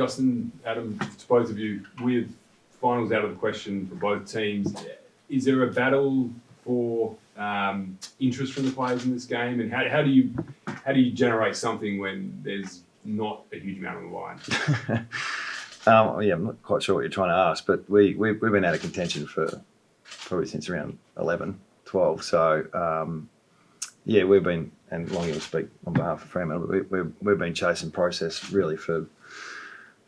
Justin, Adam, to both of you, with finals out of the question for both teams, is there a battle for interest from the players in this game, and how do you generate something when there's not a huge amount on the line? I'm not quite sure what you're trying to ask, but we've been out of contention for probably since around 11, 12. So we've been, and Longy will speak on behalf of Fremantle, but we've been chasing process really for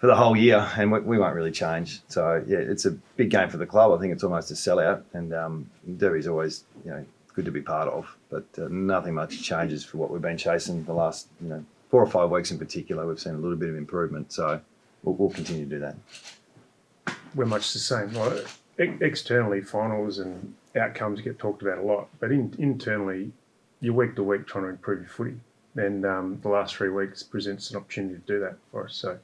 the whole year, and we won't really change. So it's a big game for the club. I think it's almost a sellout, and Derby's always good to be part of, but nothing much changes for what we've been chasing the last 4 or 5 weeks in particular. We've seen a little bit of improvement, so we'll continue to do that. We're much the same. Like, externally, finals and outcomes get talked about a lot, but internally, you're week to week trying to improve your footy, and the last 3 weeks presents an opportunity to do that for us. So,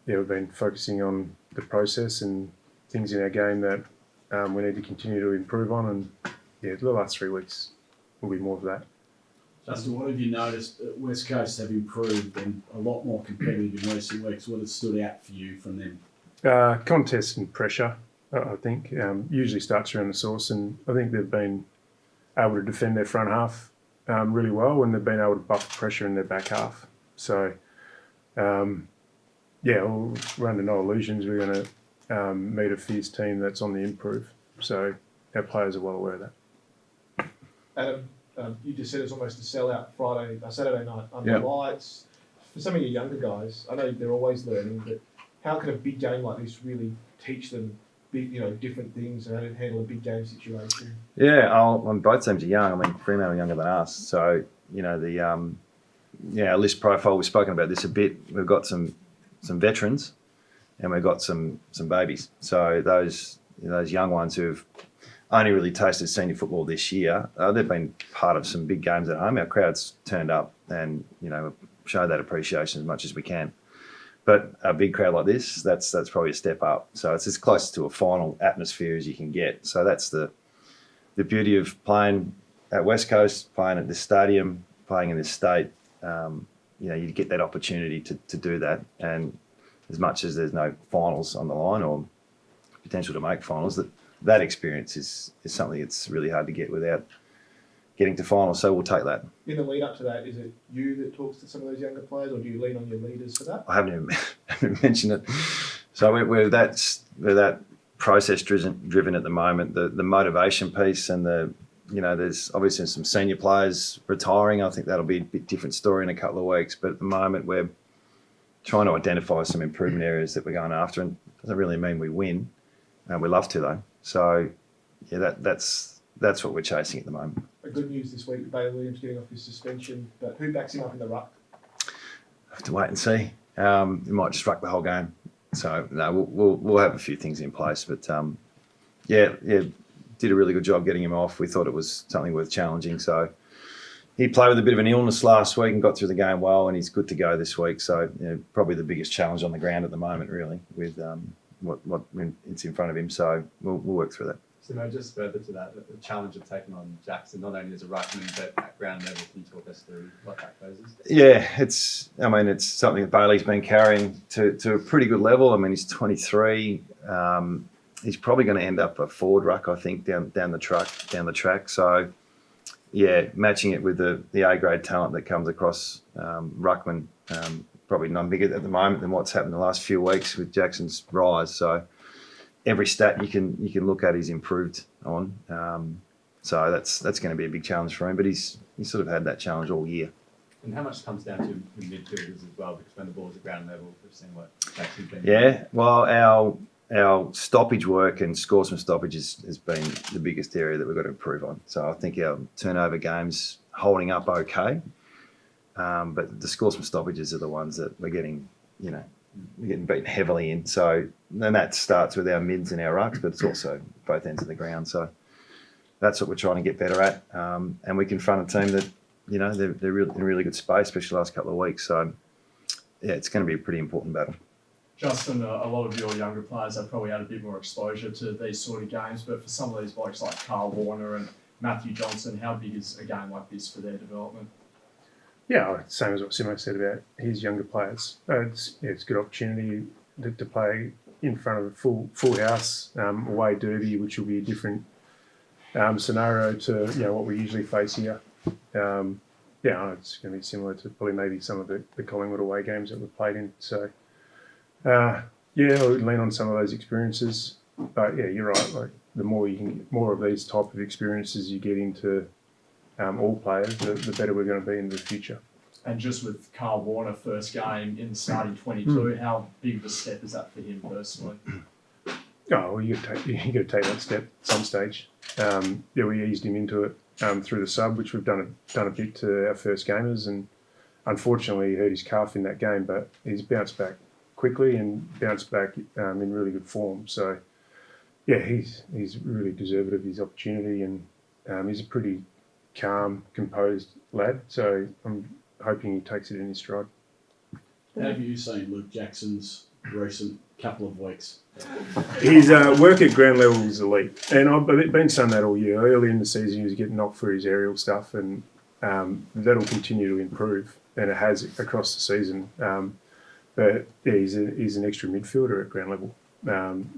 we've been focusing on the process and things in our game that we need to continue to improve on, and the last 3 weeks will be more of that. Justin, what have you noticed? West Coast have improved and a lot more competitive in recent weeks. What has stood out for you from them? Contest and pressure, I think, usually starts around the source, and I think they've been able to defend their front half really well, and they've been able to buff pressure in their back half. So, we're under no illusions. We're going to meet a fierce team that's on the improve. So our players are well aware of that. Adam, you just said it's almost a sellout Saturday night under lights. For some of your younger guys, I know they're always learning, but how can a big game like this really teach them different things and how to handle a big game situation? Both teams are young. I mean, Fremantle are younger than us. So, our list profile, we've spoken about this a bit. We've got some veterans and we've got some babies. So those young ones who've only really tasted senior football this year, they've been part of some big games at home. Our crowd's turned up and, show that appreciation as much as we can. But a big crowd like this, that's probably a step up. So it's as close to a final atmosphere as you can get. So that's the beauty of playing at West Coast, playing at this stadium, playing in this state. You get that opportunity to do that. And as much as there's no finals on the line or potential to make finals, that experience is something that's really hard to get without getting to finals. So we'll take that. In the lead up to that, is it you that talks to some of those younger players, or do you lean on your leaders for that? I haven't even mentioned it. So we're that process driven at the moment. The motivation piece and there's obviously some senior players retiring. I think that'll be a bit different story in a couple of weeks. But at the moment, we're trying to identify some improvement areas that we're going after. And it doesn't really mean we win. We love to, though. So, that's what we're chasing at the moment. Good news this week, Bailey Williams getting off his suspension. But who backs him up in the ruck? I have to wait and see. He might just ruck the whole game. So, no, we'll have a few things in place. But, did a really good job getting him off. We thought it was something worth challenging. So he played with a bit of an illness last week and got through the game well, and he's good to go this week. So probably the biggest challenge on the ground at the moment, really, with what it's in front of him. So we'll work through that. So no, just further to that, the challenge of taking on Jackson, not only as a ruckman, but at ground level. Can you talk us through what that poses? Yeah, it's something that Bailey's been carrying to a pretty good level. I mean, he's 23. He's probably going to end up a forward ruck, I think, down the track. So, matching it with the A-grade talent that comes across ruckman, probably none bigger at the moment than what's happened the last few weeks with Jackson's rise. So, every stat you can look at, he's improved on. So that's going to be a big challenge for him. But he's sort of had that challenge all year. And how much comes down to the midfielders as well? Because when the ball's at ground level, we've seen what Jackson's been doing. Yeah, well, our stoppage work and scores from stoppages has been the biggest area that we've got to improve on. So I think our turnover game's holding up okay. But the scores from stoppages are the ones that we're getting beaten heavily in. So then that starts with our mids and our rucks, but it's also both ends of the ground. So that's what we're trying to get better at. And we confront a team that, they're in really good space, especially the last couple of weeks. So, it's going to be a pretty important battle. Justin, a lot of your younger players have probably had a bit more exposure to these sort of games, but for some of these blokes like Carl Warner and Matthew Johnson, how big is a game like this for their development? Yeah, same as what Simmo said about his younger players. It's a good opportunity to play in front of a full house, away derby, which will be a different scenario to what we usually face here. It's going to be similar to probably maybe some of the Collingwood away games that we've played in. So I would lean on some of those experiences. But yeah, you're right. Like the more of these type of experiences you get into all players, the better we're going to be in the future. And just with Carl Warner, first game in the starting 22, how big of a step is that for him personally? Oh, well, you got to take that step at some stage. We eased him into it through the sub, which we've done a bit to our first gamers, and unfortunately he hurt his calf in that game, but he's bounced back quickly and bounced back in really good form. So yeah, he's really deserved of his opportunity, and he's a pretty calm, composed lad. So I'm hoping he takes it in his stride. How have you seen Luke Jackson's recent couple of weeks? His work at ground level is elite, and I've been saying that all year. Early in the season, he was getting knocked for his aerial stuff, and that'll continue to improve, and it has across the season. But yeah, he's an extra midfielder at ground level.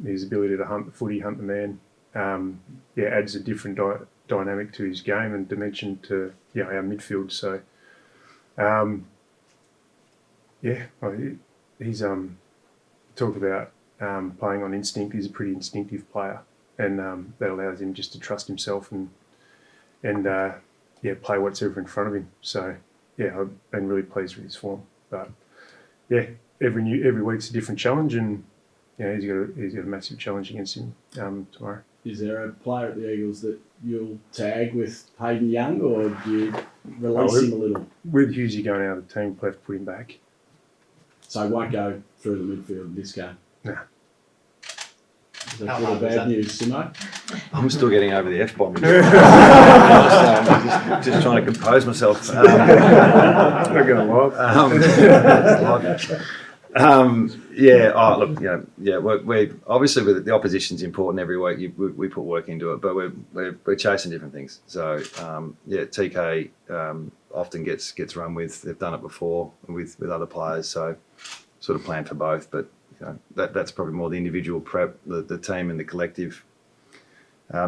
His ability to hunt the footy, hunt the man, adds a different dynamic to his game and dimension to our midfield. So, he's talk about playing on instinct. He's a pretty instinctive player, and that allows him just to trust himself and play what's ever in front of him. So yeah, I've been really pleased with his form. But yeah, every week's a different challenge, and he's got a massive challenge against him tomorrow. Is there a player at the Eagles that you'll tag with Hayden Young, or do you release him a little? With Hughesy going out of the team, we'll have to put him back. So he won't go through the midfield in this game? No. Is that good or bad news, Simmo? I'm still getting over the F-bomb. just trying to compose myself. Not going to lie. We're obviously with the opposition's important every week. We put work into it, but we're chasing different things. So TK often gets run with. They've done it before with other players, so sort of plan for both. But that's probably more the individual prep, the team and the collective.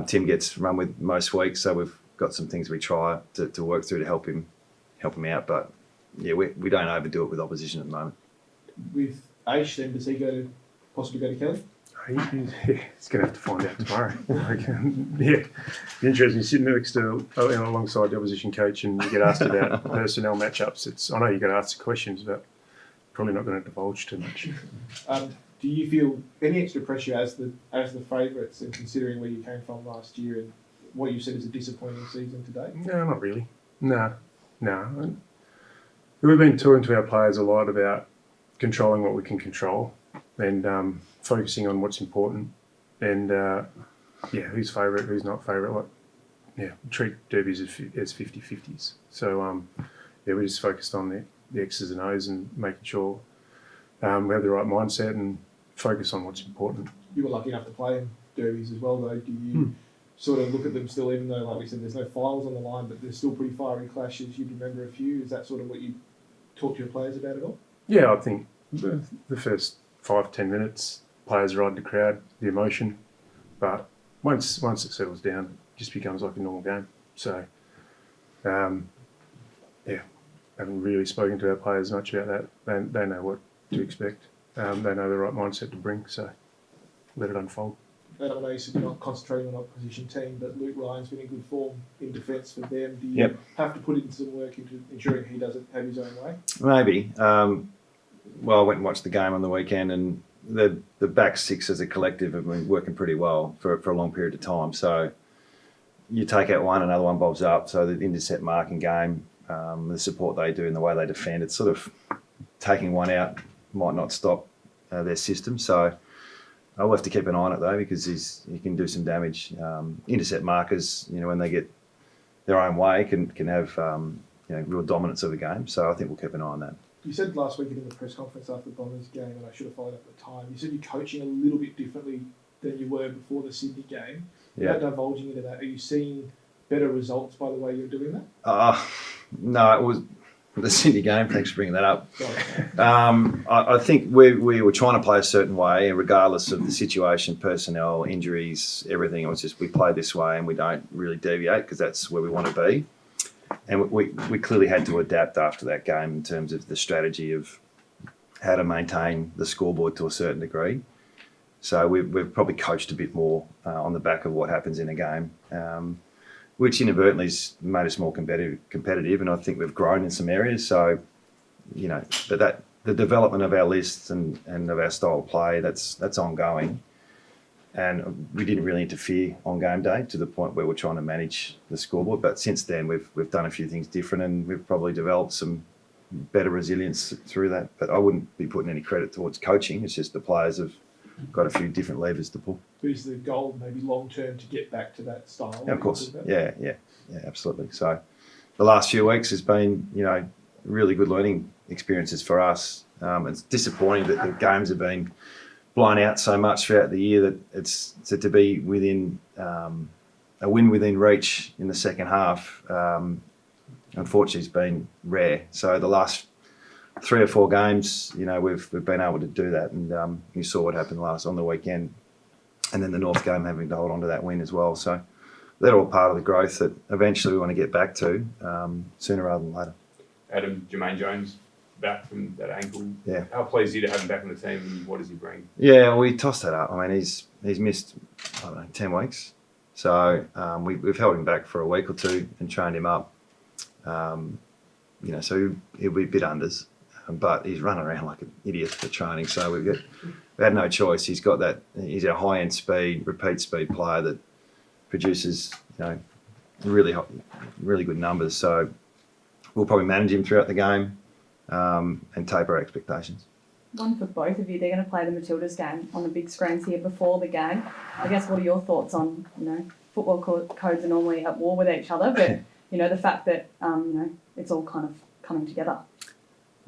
Tim gets run with most weeks, so we've got some things we try to work through to help him out. But yeah, we don't overdo it with opposition at the moment. With Aish, then does he possibly go to Kelly? He's going to have to find out tomorrow. Interesting. Sitting next to alongside the opposition coach, and you get asked about personnel matchups. I know you get asked questions, but probably not going to divulge too much. Do you feel any extra pressure as the favourites, and considering where you came from last year and what you said is a disappointing season today? No, not really. No. We've been talking to our players a lot about controlling what we can control and focusing on what's important, and who's favourite, who's not favourite. Treat derbies as 50-50s. So we're just focused on the X's and O's and making sure we have the right mindset and focus on what's important. You were lucky enough to play in derbies as well, though. Do you sort of look at them still, even though, like we said, there's no finals on the line, but there's still pretty fiery clashes? You'd remember a few. Is that sort of what you talk to your players about at all? Yeah, I think the first 5-10 minutes, players ride the crowd, the emotion, but once it settles down, it just becomes like a normal game. So, haven't really spoken to our players much about that. They know what to expect. They know the right mindset to bring, so let it unfold. And I know you said you're not concentrating on opposition team, but Luke Ryan's been in good form in defence for them. Do you have to put in some work into ensuring he doesn't have his own way? Maybe. I went and watched the game on the weekend, and the back six as a collective have been working pretty well for a long period of time. So you take out one, another one bobs up. So the intercept marking game, the support they do and the way they defend, it's sort of taking one out might not stop their system. So I'll have to keep an eye on it though, because he can do some damage. Intercept markers, when they get their own way, can have real dominance of the game. So I think we'll keep an eye on that. You said last week in the press conference after the Bombers game, and I should have followed up at the time, you said you're coaching a little bit differently than you were before the Sydney game. Without divulging into that, are you seeing better results by the way you're doing that? No, the Sydney game. Thanks for bringing that up. I think we were trying to play a certain way, and regardless of the situation, personnel, injuries, everything. It was just we play this way, and we don't really deviate because that's where we want to be. And we clearly had to adapt after that game in terms of the strategy of how to maintain the scoreboard to a certain degree. So we've probably coached a bit more on the back of what happens in a game, which inadvertently has made us more competitive, and I think we've grown in some areas. So, but that the development of our lists and of our style of play, that's ongoing. And we didn't really interfere on game day to the point where we're trying to manage the scoreboard. But since then, we've done a few things different, and we've probably developed some better resilience through that. But I wouldn't be putting any credit towards coaching. It's just the players have got a few different levers to pull. But is the goal maybe long term to get back to that style? Yeah, of course. Yeah, absolutely. So the last few weeks has been, really good learning experiences for us. It's disappointing that the games have been blown out so much throughout the year that it's to be within a win within reach in the second half. Unfortunately, it's been rare. So the last 3 or 4 games, we've been able to do that, and you saw what happened on the weekend, and then the North game having to hold on to that win as well. So they're all part of the growth that eventually we want to get back to sooner rather than later. Adam, Jermaine Jones back from that ankle. Yeah. How pleased are you to have him back on the team, and what does he bring? Yeah, we tossed that up. I mean, he's missed 10 weeks, so we've held him back for a week or two and trained him up. So he'll be a bit unders, but he's running around like an idiot for training. So we had no choice. He's got that. He's a high-end speed, repeat speed player that produces really good numbers. So we'll probably manage him throughout the game and taper our expectations. One for both of you. They're going to play the Matildas game on the big screens here before the game. I guess what are your thoughts on football codes are normally at war with each other, but the fact that it's all kind of coming together.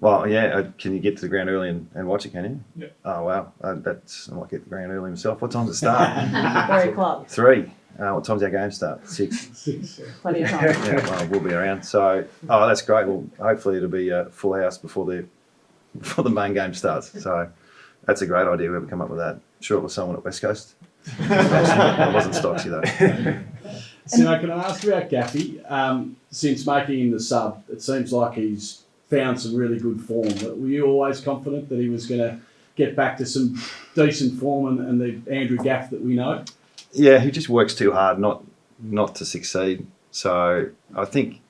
Well, yeah. Can you get to the ground early and watch it? Can you? Yeah. Oh wow, I might get to the ground early myself. What time's it start? 3 o'clock. 3. What time's our game start? 6. Plenty of time. Yeah, well, we'll be around. So, that's great. Well, hopefully it'll be a full house before the main game starts. So, that's a great idea. Whoever come up with that. Sure, it was someone at West Coast. It wasn't Stocksy though. Simmo, can I ask about Gaffy? Since making him the sub, it seems like he's found some really good form. Were you always confident that he was going to get back to some decent form and the Andrew Gaff that we know? Yeah, he just works too hard not to succeed. So I think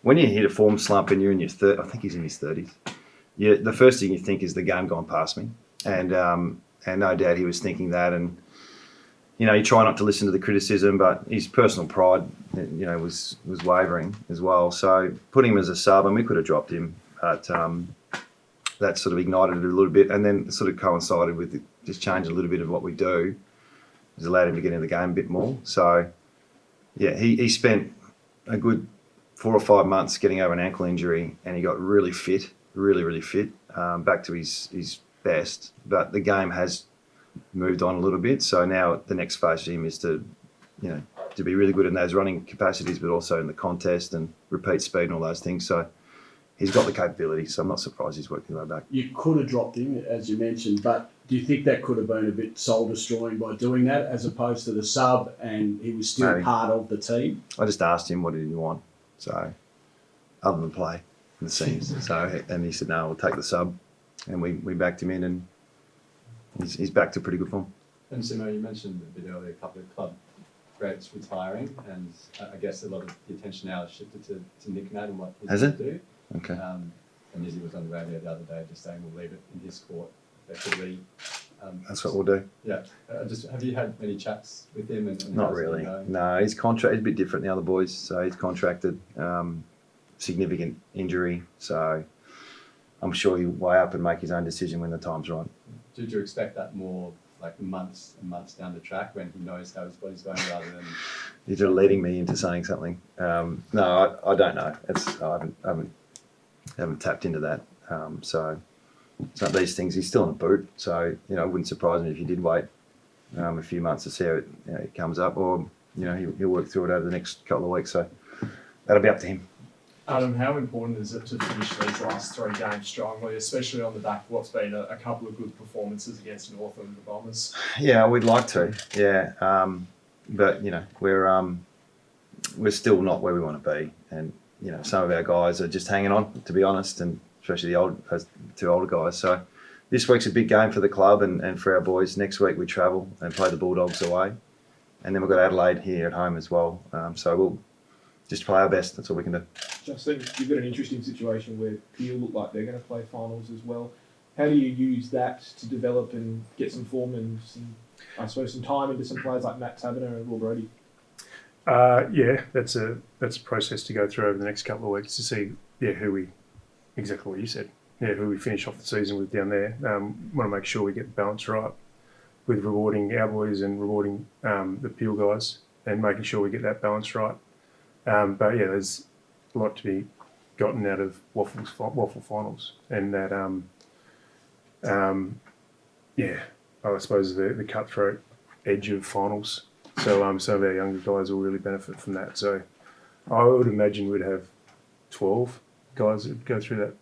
when you hit a form slump and you're in your I think he's in his 30s. Yeah, the first thing you think is the game gone past me, and no doubt he was thinking that. And you try not to listen to the criticism, but his personal pride, was wavering as well. So putting him as a sub, and we could have dropped him, but that sort of ignited it a little bit, and then sort of coincided with just changing a little bit of what we do. Has allowed him to get in the game a bit more. So, yeah, he spent a good 4 or 5 months getting over an ankle injury, and he got really fit, really fit, back to his best. But the game has moved on a little bit. So now the next phase for him is to be really good in those running capacities, but also in the contest and repeat speed and all those things. So he's got the capability. So I'm not surprised he's working his way back. You could have dropped him, as you mentioned, but do you think that could have been a bit soul-destroying by doing that, as opposed to the sub, and he was still Maybe. part of the team? I just asked him what did he want. So other than play in the scenes. And he said, no, we'll take the sub. And we backed him in, and he's back to pretty good form. And Simmo, you mentioned a bit earlier a couple of club greats retiring, and I guess a lot of the attention now has shifted to Nick Nat and what he's going to do. Okay. And Izzy was on the radio the other day just saying we'll leave it in his court effectively. That's what we'll do. Yeah. Have you had many chats with him? And Not how's it really. going? No, his contract is a bit different than the other boys. So he's contracted, significant injury. So I'm sure he'll weigh up and make his own decision when the time's right. Did you expect that more like months and months down the track when he knows how his body's going rather than... You're just leading me into saying something. No, I don't know. I haven't tapped into that. So it's not these things. He's still in a boot. So, it wouldn't surprise me if he did wait a few months to see how it comes up, or, he'll work through it over the next couple of weeks. So that'll be up to him. Adam, how important is it to finish these last 3 games strongly, especially on the back of what's been a couple of good performances against Northland and the Bombers? Yeah, we'd like to. Yeah, but we're still not where we want to be, and some of our guys are just hanging on, to be honest, and especially the two older guys. So this week's a big game for the club and for our boys. Next week we travel and play the Bulldogs away, and then we've got Adelaide here at home as well. So we'll just play our best. That's all we can do. Justin, you've got an interesting situation where Peel look like they're going to play finals as well. How do you use that to develop and get some form and some time into some players like Matt Taberner and Will Brody? That's a process to go through over the next couple of weeks to see exactly what you said. Who we finish off the season with down there. Want to make sure we get the balance right with rewarding our boys and rewarding the Peel guys, and making sure we get that balance right. There's a lot to be gotten out of Waffle finals, and that I suppose the cutthroat edge of finals. So some of our younger guys will really benefit from that. So I would imagine we'd have 12 guys that go through that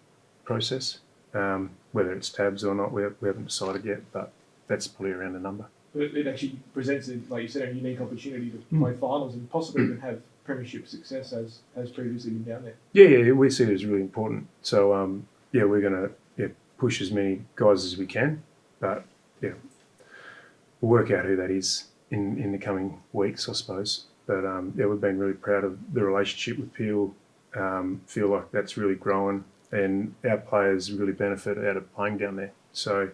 process. Whether it's tabs or not, we haven't decided yet, but that's probably around the number. It actually presents, like you said, a unique opportunity to play finals and possibly even have premiership success as previously been down there. Yeah, we see it as really important. So we're going to push as many guys as we can, but we'll work out who that is in the coming weeks, I suppose. But we've been really proud of the relationship with Peel. Feel like that's really growing, and our players really benefit out of playing down there. So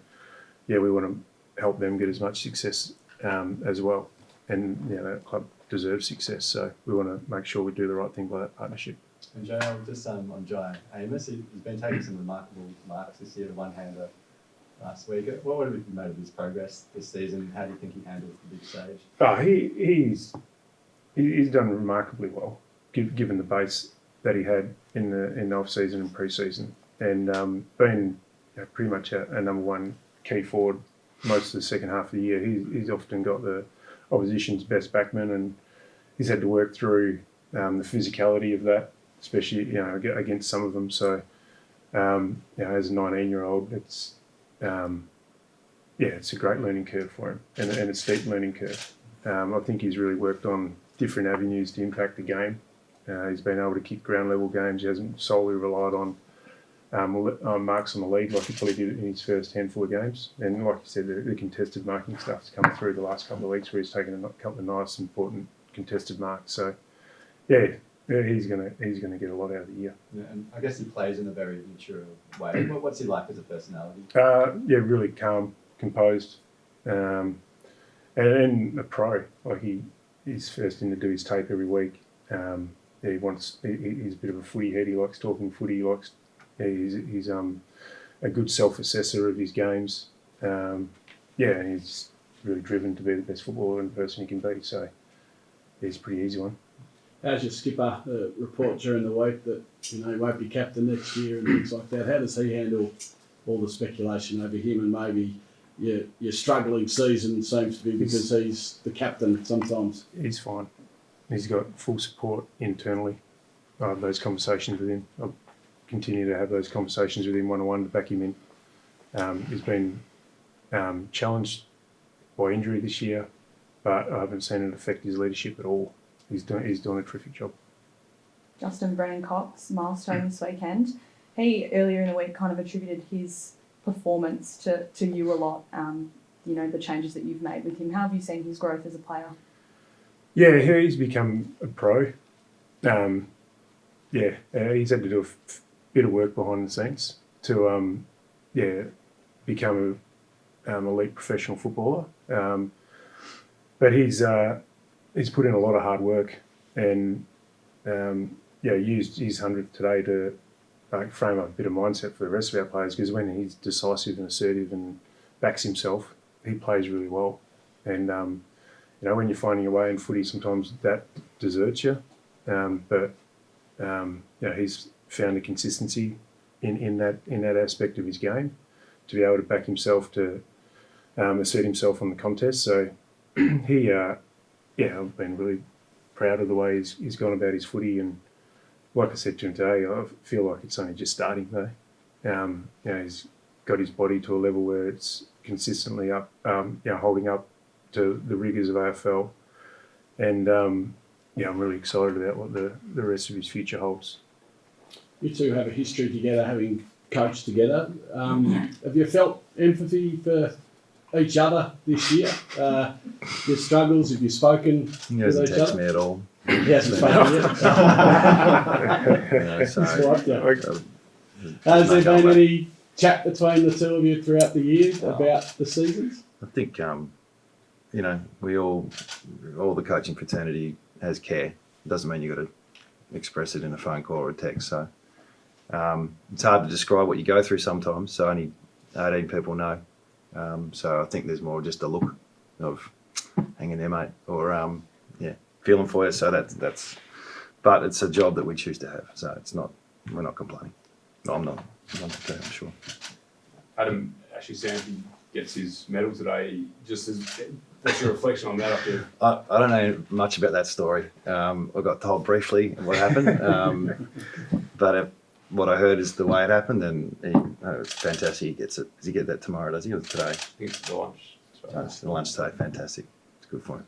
we want to help them get as much success as well, and that club deserves success. So we want to make sure we do the right thing by that partnership. And JL, just on Jai Amos, he's been taking some remarkable marks this year, the one-hander last week. What have you made of his progress this season? How do you think he handles the big stage? He's done remarkably well, given the base that he had in the off-season and pre-season, and been pretty much a number one key forward most of the second half of the year. He's often got the opposition's best backman, and he's had to work through the physicality of that, especially against some of them. So as a 19-year-old, it's a great learning curve for him, and a steep learning curve. I think he's really worked on different avenues to impact the game. He's been able to kick ground level games. He hasn't solely relied on marks on the lead like he probably did in his first handful of games. And like you said, the contested marking stuff's come through the last couple of weeks, where he's taken a couple of nice, important contested marks. So he's gonna get a lot out of the year. Yeah, and I guess he plays in a very mature way. What's he like as a personality? Really calm, composed, and a pro. Like he's first in to do his tape every week. He's a bit of a footy head. He likes talking footy. He's a good self-assessor of his games. And he's really driven to be the best footballer and person he can be. So he's a pretty easy one. How's your skipper report during the week that he won't be captain next year and things like that? How does he handle all the speculation over him, and maybe your struggling season seems to be because he's the captain sometimes? He's fine. He's got full support internally. I have those conversations with him. I'll continue to have those conversations with him one-on-one to back him in. He's been challenged by injury this year, but I haven't seen it affect his leadership at all. He's doing a terrific job. Justin Brennan Cox, milestone this weekend. He earlier in the week kind of attributed his performance to you a lot. The changes that you've made with him. How have you seen his growth as a player? Yeah, he's become a pro. He's had to do a bit of work behind the scenes to become an elite professional footballer. But he's put in a lot of hard work, and used his 100th today to frame up a bit of mindset for the rest of our players, because when he's decisive and assertive and backs himself, he plays really well. And when you're finding your way in footy, sometimes that deserts you. He's found a consistency in that aspect of his game to be able to back himself, to assert himself on the contest. So I've been really proud of the way he's gone about his footy, and like I said to him today, I feel like it's only just starting though. He's got his body to a level where it's consistently up, holding up to the rigours of AFL, and I'm really excited about what the rest of his future holds. You two have a history together, having coached together. Have you felt empathy for each other this year? Your struggles, have you spoken He with hasn't each texted other? me at all. He hasn't spoken yet. So, It's like that. uh, Has there no, been mate. any chat between the two of you throughout the year about the seasons? I think we all the coaching fraternity has care. It doesn't mean you got to express it in a phone call or a text. So it's hard to describe what you go through sometimes. So only 18 people know. So I think there's more just a look of hanging there, mate, or feeling for you. So that's. But it's a job that we choose to have. So it's not. We're not complaining. No, I'm not. I'm sure. Adam, actually, Sam gets his medal today. What's your reflection on that up there? I don't know much about that story. I got told briefly what happened, but what I heard is the way it happened, and it's fantastic. He gets it. Does he get that tomorrow? Does he, or today? I think it's the lunch. It's the lunch today. Fantastic. It's good for him.